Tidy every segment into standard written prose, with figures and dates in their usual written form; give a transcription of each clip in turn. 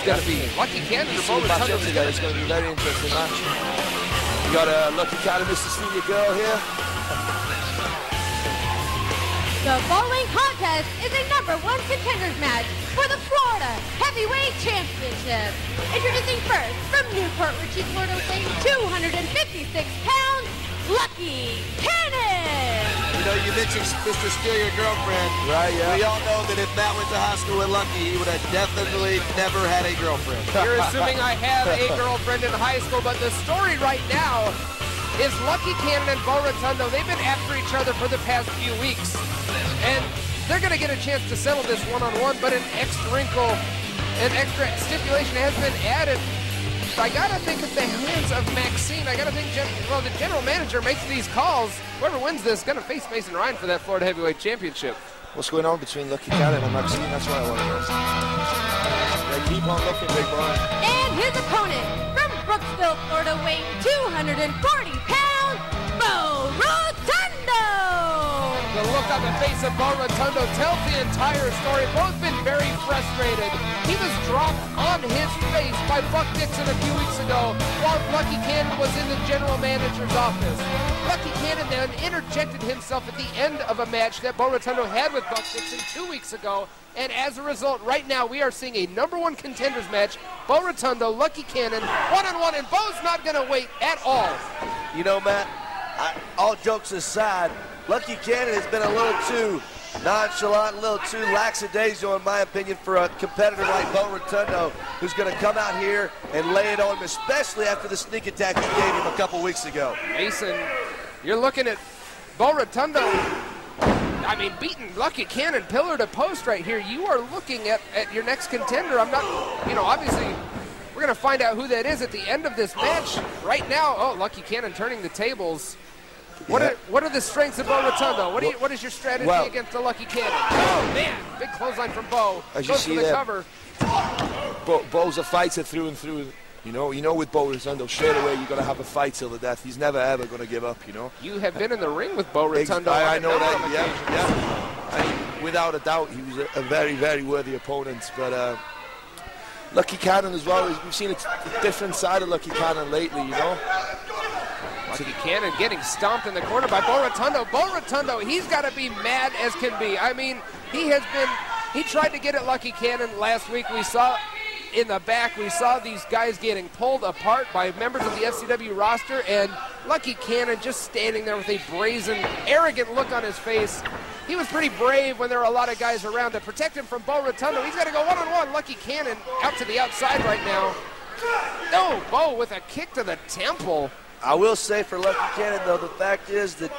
going to be. Lucky Cannon or Bo Rotundo together. It's going to be a very interesting match. You got Lucky Cannon, Mr. Senior Girl here. The following contest is a #1 contenders match for the Florida Heavyweight Championship. Introducing first from Newport Richey, Florida, weighing 256 pounds, Lucky Cannon. You know, you mentioned Mr. Steal Your Girlfriend. Right, yeah. We all know that if Matt went to high school with Lucky, he would have definitely never had a girlfriend. You're assuming I have a girlfriend in high school, but the story right now is Lucky Cannon and Bo Rotundo. They've been after each other for the past few weeks. And they're going to get a chance to settle this one-on-one, but an extra wrinkle, an extra stipulation has been added. I got to think at the hands of Maxine. I got to think, well, the general manager makes these calls. Whoever wins this is going to face Mason Ryan for that Florida Heavyweight Championship. What's going on between Lucky Cannon and Maxine? That's what I want to know. Yeah, keep on looking, big boy. And his opponent from Brooksville, Florida, weighing 240 pounds, Bo Rotundo. The look on the face of Bo Rotundo tells the entire story. Bo's been very frustrated. He was dropped on his face by Buck Dixon a few weeks ago while Lucky Cannon was in the general manager's office. Lucky Cannon then interjected himself at the end of a match that Bo Rotundo had with Buck Dixon 2 weeks ago. And as a result, right now we are seeing a #1 contenders match. Bo Rotundo, Lucky Cannon, one-on-one, and Bo's not going to wait at all. You know, Matt, all jokes aside, Lucky Cannon has been a little too nonchalant, a little too lackadaisical, in my opinion, for a competitor like Bo Rotundo, who's going to come out here and lay it on him, especially after the sneak attack he gave him a couple weeks ago. Mason, you're looking at Bo Rotundo, I mean, beating Lucky Cannon pillar to post right here. You are looking at your next contender. I'm not, you know, obviously, we're going to find out who that is at the end of this match. Right now, oh, Lucky Cannon turning the tables. What are the strengths of Bo Rotundo? What is your strategy against the Lucky Cannon? Oh, man, big clothesline from Bo. As Goes you see for the cover. Bo's a fighter through and through. You know with Bo Rotundo, straight away you're going to have a fight till the death. He's never, ever going to give up, you know. You have been in the ring with Bo Rotundo. I know that, yeah. I mean, without a doubt, he was a very, very worthy opponent. But Lucky Cannon as well, we've seen a different side of Lucky Cannon lately, you know. Lucky Cannon getting stomped in the corner by Bo Rotundo. Bo Rotundo, he's got to be mad as can be. I mean, he tried to get at Lucky Cannon last week. We saw in the back, we saw these guys getting pulled apart by members of the FCW roster, and Lucky Cannon just standing there with a brazen, arrogant look on his face. He was pretty brave when there were a lot of guys around to protect him from Bo Rotundo. He's got to go one-on-one. Lucky Cannon out to the outside right now. No, Bo with a kick to the temple. I will say for Lucky Cannon, though, the fact is that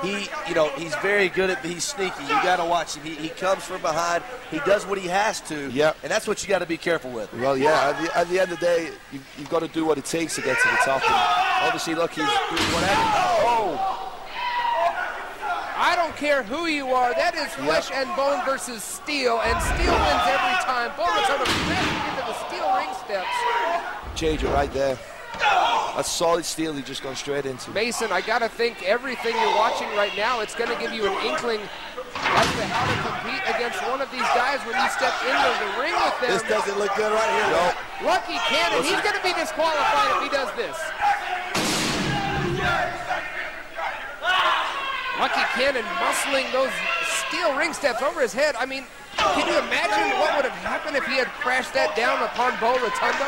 he's very good at being sneaky. You got to watch him. He comes from behind. He does what he has to. Yeah. And that's what you got to be careful with. Well, yeah. At the end of the day, you've got to do what it takes to get to the top. And obviously, Lucky's doing whatever. Oh! I don't care who you are. That is flesh and bone versus steel, and steel wins every time. Bo Rotundo crashing into the steel ring steps. Change it right there. That's solid steel he just gone straight into. Mason, I got to think everything you're watching right now, it's going to give you an inkling as to how to compete against one of these guys when you step into the ring with them. This doesn't look good right here. Nope. Lucky Cannon, he's going to be disqualified if he does this. Lucky Cannon muscling those steel ring steps over his head. I mean, can you imagine what would have happened if he had crashed that down upon Bo Rotundo?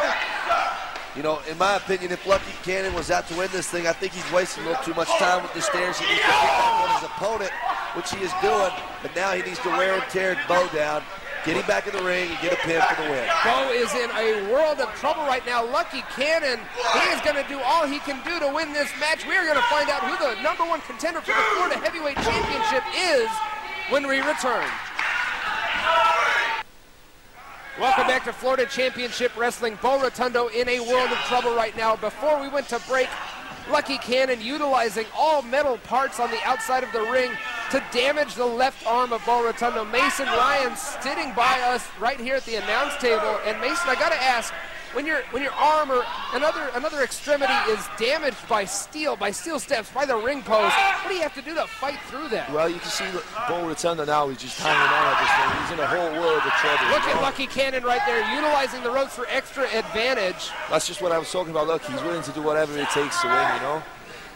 You know, in my opinion, if Lucky Cannon was out to win this thing, I think he's wasting a little too much time with the stairs. He needs to get back on his opponent, which he is doing, but now he needs to wear and tear Bo down, get him back in the ring, and get a pin for the win. Bo is in a world of trouble right now. Lucky Cannon, he is going to do all he can do to win this match. We are going to find out who the #1 contender for the Florida Heavyweight Championship is when we return. Welcome back to Florida Championship Wrestling. Bo Rotundo in a world of trouble right now. Before we went to break, Lucky Cannon utilizing all metal parts on the outside of the ring to damage the left arm of Bo Rotundo. Mason Ryan sitting by us right here at the announce table. And Mason, I got to ask, when your arm or another extremity is damaged by steel steps, by the ring post, what do you have to do to fight through that? Well, you can see Bo Rotundo now, he's just hanging on at this thing. He's in a whole world of trouble. Look at Lucky Cannon right there, utilizing the ropes for extra advantage. That's just what I was talking about. Look, he's willing to do whatever it takes to win, you know?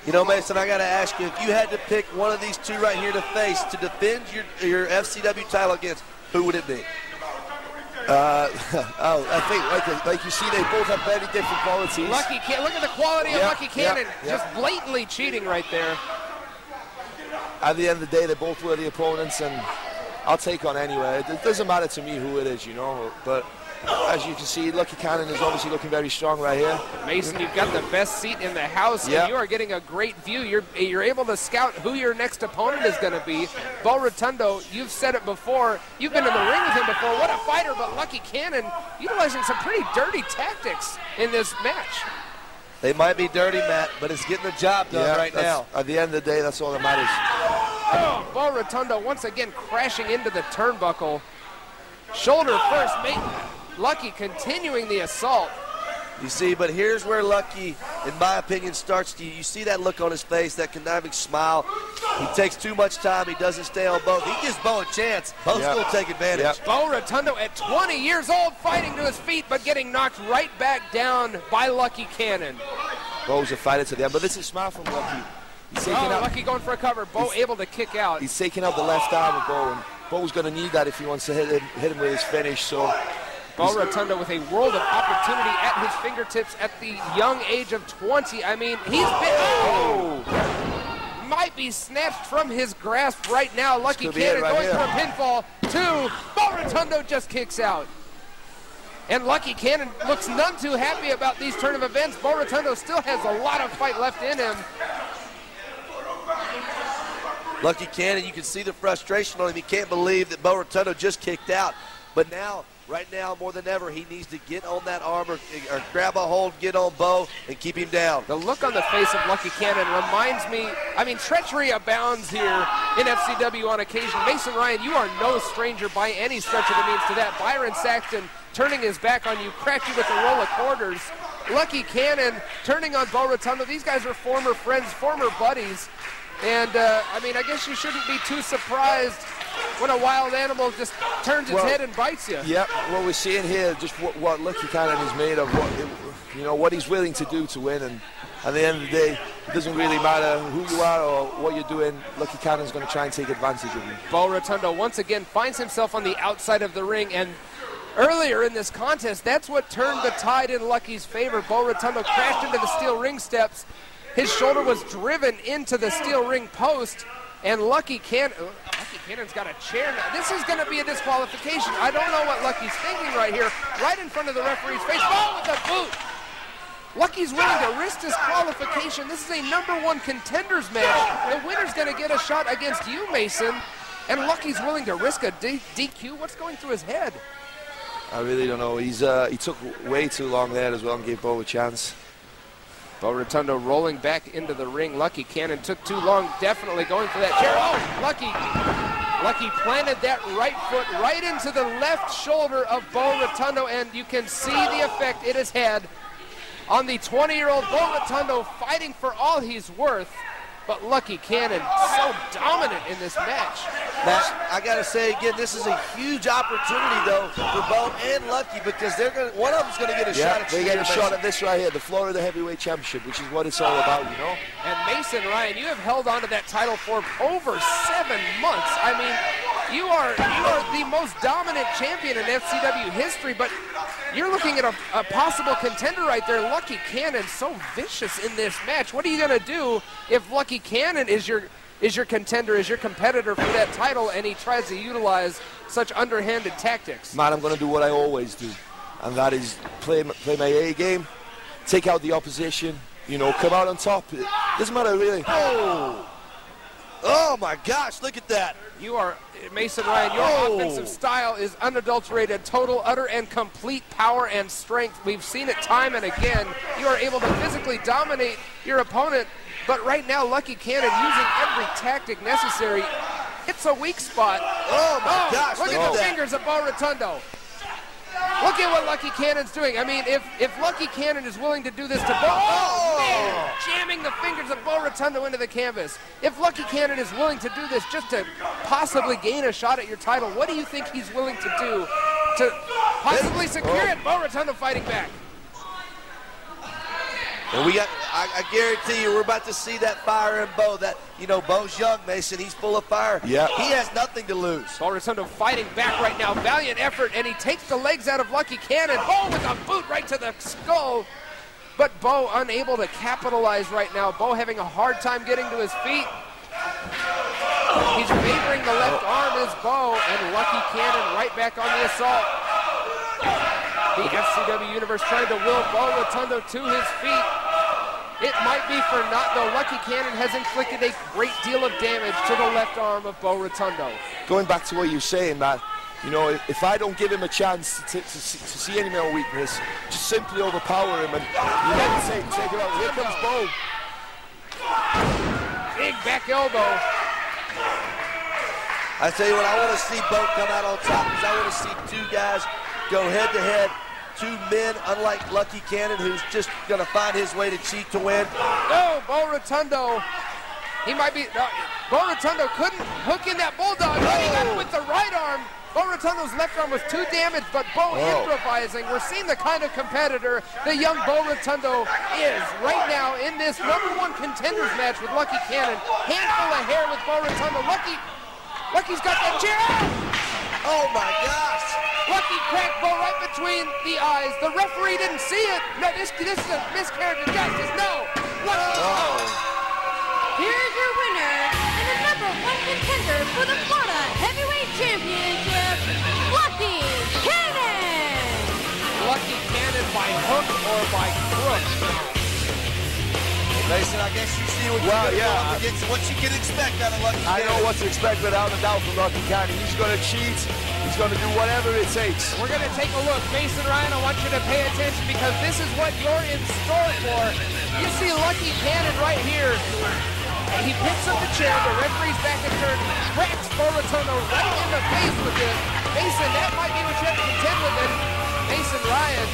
You know, Mason, I got to ask you, if you had to pick one of these two right here to face to defend your FCW title against, who would it be? I think, like you see, they both have very different qualities. Look at the quality of Lucky Cannon, just blatantly cheating right there. At the end of the day, they're both worthy opponents, and I'll take on anywhere. It doesn't matter to me who it is, you know, but as you can see, Lucky Cannon is obviously looking very strong right here. Mason, you've got the best seat in the house, and you are getting a great view. You're able to scout who your next opponent is going to be. Bo Rotundo, you've said it before. You've been in the ring with him before. What a fighter, but Lucky Cannon utilizing some pretty dirty tactics in this match. They might be dirty, Matt, but it's getting the job done right now. At the end of the day, that's all that matters. Oh, Bo Rotundo once again crashing into the turnbuckle. Shoulder first, Lucky continuing the assault. You see, but here's where Lucky, in my opinion, starts to, you see that look on his face, that conniving smile. He takes too much time. He doesn't stay on Bo. He gives Bo a chance. Bo's still take advantage. Bo Rotundo at 20 years old, fighting to his feet, but getting knocked right back down by Lucky Cannon. Bo's a fighter to the end, but this is smart from Lucky. He's taking out, Lucky going for a cover. Bo able to kick out. He's taking out the left arm of Bo, and Bo's going to need that if he wants to hit him with his finish. So Bo Rotundo with a world of opportunity at his fingertips at the young age of 20. I mean, he's been, might be snatched from his grasp right now. Lucky Cannon going for a pinfall. Bo Rotundo just kicks out. And Lucky Cannon looks none too happy about these turn of events. Bo Rotundo still has a lot of fight left in him. Lucky Cannon, you can see the frustration on him. He can't believe that Bo Rotundo just kicked out. But now, right now, more than ever, he needs to get on that arm or grab a hold, get on Bo, and keep him down. The look on the face of Lucky Cannon reminds me, I mean, treachery abounds here in FCW on occasion. Mason Ryan, you are no stranger by any stretch of the means to that. Byron Saxton turning his back on you, cracked you with a roll of quarters. Lucky Cannon turning on Bo Rotundo. These guys are former friends, former buddies. And, I mean, I guess you shouldn't be too surprised when a wild animal just turns its head and bites you. Yeah, what we're seeing here, just what Lucky Cannon is made of, what he's willing to do to win. And at the end of the day, it doesn't really matter who you are or what you're doing. Lucky Cannon's going to try and take advantage of you. Bo Rotundo once again finds himself on the outside of the ring. And earlier in this contest, that's what turned the tide in Lucky's favor. Bo Rotundo crashed into the steel ring steps. His shoulder was driven into the steel ring post, and Lucky Cannon's got a chair now. This is going to be a disqualification. I don't know what Lucky's thinking right here, right in front of the referee's face. Oh, with a boot. Lucky's willing to risk disqualification. This is a #1 contenders match. The winner's going to get a shot against you, Mason, and Lucky's willing to risk a DQ. What's going through his head? I really don't know. He took way too long there as well and gave Bo a chance. Bo Rotundo rolling back into the ring. Lucky Cannon took too long, definitely going for that chair. Oh, Lucky planted that right foot right into the left shoulder of Bo Rotundo, and you can see the effect it has had on the 20-year-old Bo Rotundo, fighting for all he's worth. But Lucky Cannon so dominant in this match. Matt, I got to say again, this is a huge opportunity, though, for Bo and Lucky, because one of them's going to get a shot at they get a shot at this right here, the Florida Heavyweight Championship, which is what it's all about, you know? And Mason Ryan, you have held on to that title for over 7 months. I mean, you are the most dominant champion in FCW history, but you're looking at a possible contender right there. Lucky Cannon so vicious in this match. What are you going to do if Lucky Cannon is your contender, is your competitor for that title, and he tries to utilize such underhanded tactics? Man, I'm going to do what I always do, and that is play my A game, take out the opposition, come out on top. It doesn't matter really. Oh my gosh, look at that. You are, Mason Ryan, your offensive style is unadulterated, total, utter, and complete power and strength. We've seen it time and again. You are able to physically dominate your opponent, but right now Lucky Cannon using every tactic necessary. hits a weak spot. Oh my gosh, look at the fingers of Bo Rotundo. Look at what Lucky Cannon's doing. I mean, if Lucky Cannon is willing to do this to Bo, man, jamming the fingers of Bo Rotundo into the canvas. If Lucky Cannon is willing to do this just to possibly gain a shot at your title, what do you think he's willing to do to possibly secure it? Bo Rotundo fighting back. And I guarantee you, we're about to see that fire in Bo. That, you know, Bo's young, Mason. He's full of fire. Yeah. He has nothing to lose. Bo Rotundo fighting back right now. Valiant effort, and he takes the legs out of Lucky Cannon. Bo with a boot right to the skull. But Bo unable to capitalize right now. Bo having a hard time getting to his feet. He's favoring the left arm is Bo, and Lucky Cannon right back on the assault. The FCW Universe trying to will Bo Rotundo to his feet. It might be for naught, though. Lucky Cannon has inflicted a great deal of damage to the left arm of Bo Rotundo. Going back to what you're saying, Matt, you know, if I don't give him a chance to see any more weakness, just simply overpower him and you know, take him out. Here comes Bo. Big back elbow. I tell you what, I want to see Bo come out on top because I want to see two guys go head-to-head. Two men, unlike Lucky Cannon, who's just going to find his way to cheat to win. No, Bo Rotundo. He might be. Bo Rotundo couldn't hook in that bulldog. But he got it with the right arm. Bo Rotundo's left arm was too damaged, but Bo improvising. We're seeing the kind of competitor the young Bo Rotundo is right now in this #1 contenders match with Lucky Cannon. Handful of hair with Bo Rotundo. Lucky's got that chair out. Oh my gosh. Lucky cracked Bo right between the eyes. The referee didn't see it. No, this is a miscarriage of justice. No. Lucky. Here's your winner and the #1 contender for the Florida Heavyweight Championship, Lucky Cannon. Lucky Cannon by hook or by crook. Mason, I guess you see what what you can expect out of Lucky Cannon. I know what to expect without a doubt from Lucky Cannon. He's going to cheat. He's going to do whatever it takes. We're going to take a look. Mason Ryan, I want you to pay attention because this is what you're in store for. You see Lucky Cannon right here. He picks up the chair, the referee's back and turned, cracks Bo Rotundo right in the face with it. Mason, that might be what you have to contend with it. Mason Ryan.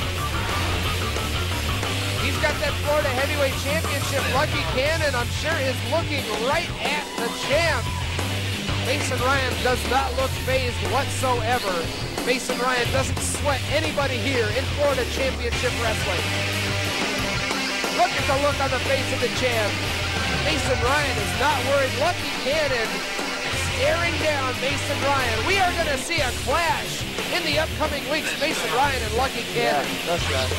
He's got that Florida Heavyweight Championship. Lucky Cannon, I'm sure, is looking right at the champ. Mason Ryan does not look fazed whatsoever. Mason Ryan doesn't sweat anybody here in Florida Championship Wrestling. Look at the look on the face of the champ. Mason Ryan is not worried. Lucky Cannon staring down Mason Ryan. We are going to see a clash in the upcoming weeks. Mason Ryan and Lucky Cannon. Yeah, that's right.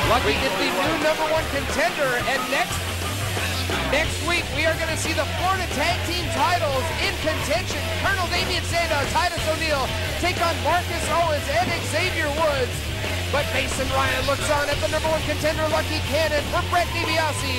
Lucky is the new #1 contender, and next week we are going to see the Florida Tag Team titles in contention. Colonel Damian Sandow, Titus O'Neil take on Marcus Owens and Xavier Woods. But Mason Ryan looks on at the #1 contender, Lucky Cannon. For Brett DiBiase.